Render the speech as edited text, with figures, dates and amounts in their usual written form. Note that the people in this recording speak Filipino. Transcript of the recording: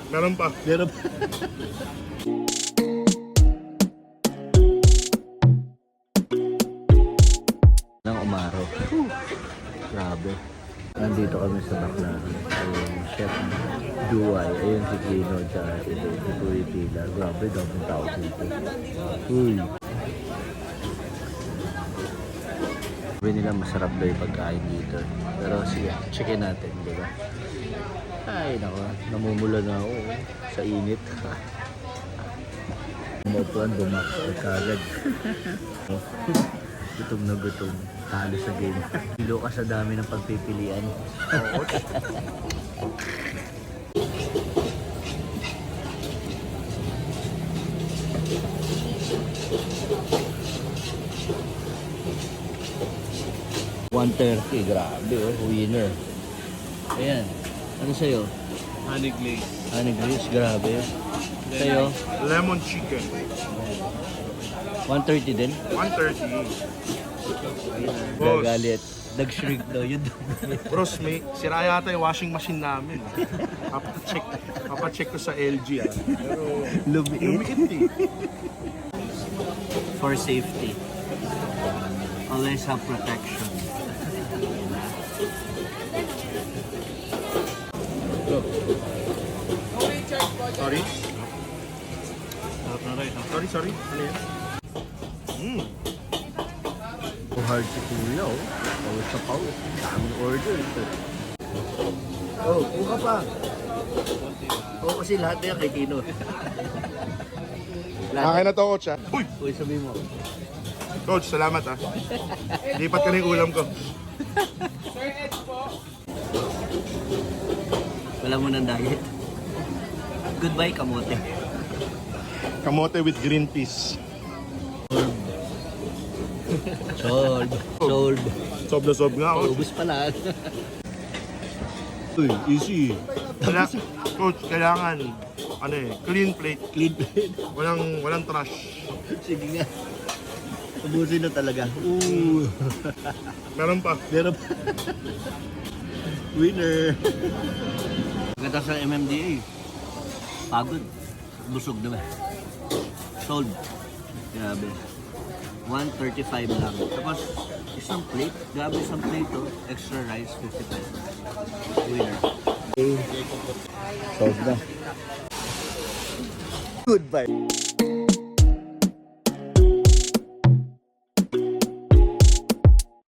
Meron pa. Meron pa. Nang umaraw. Grabe. Nandito kami sa Baclaran. Ayun, Chef Duay. Ayun si Gino at si Kuya Tila. Grabe, daming tao dito. Uy. Sabi nila masarap daw yung pagkain dito. Pero sige, checkin natin, di ba? Ay, nako. Namumula na ako sa init. Umupuan, bumakot kagad. Gutom na gutom. Talo sa game. Hilo ka sa dami ng pagpipilian. $130, grabe oh, winner. Ayan. Ano sa'yo? Honey glaze. Honey glaze, grabe. Sa'yo? Lemon chicken. 130 din? 130. Boss. Gagalit. Nag-shrink daw yun. Bros, may sira yata yung washing machine namin. Papacheck ko sa LG ah. Pero lumiit eh. For safety. Always have protection. Sorry? Sarap na rin. Sorry. Ano yan? Hard si Kuya oh. Pawis sa pawis. Daming order. Oh, kuha pa. Oo, kasi lahat na yan kay Tino. Akin na to, coach ah. Uy! Uy, sabi mo. Coach, salamat ah. Lipat ka na yung ulam ko. Wala mo ng diet. Goodbye, kamote. Kamote with green peas. Sold. Sold. Sob na sob nga, coach. Ubus pa lang. Uy, easy. Coach, kailangan clean plate. Clean plate. Walang trash. Sige nga. Ubusin na talaga. Ooh. Meron pa. Meron pa. Winner. Pagkatapos sa MMDA, pagod. Busog naman. Sold. Grabe. 135 lang. Tapos, isang plate. Grabe isang plate to. Extra rice, 50 pesos. Winner. Okay. Sold na. Goodbye.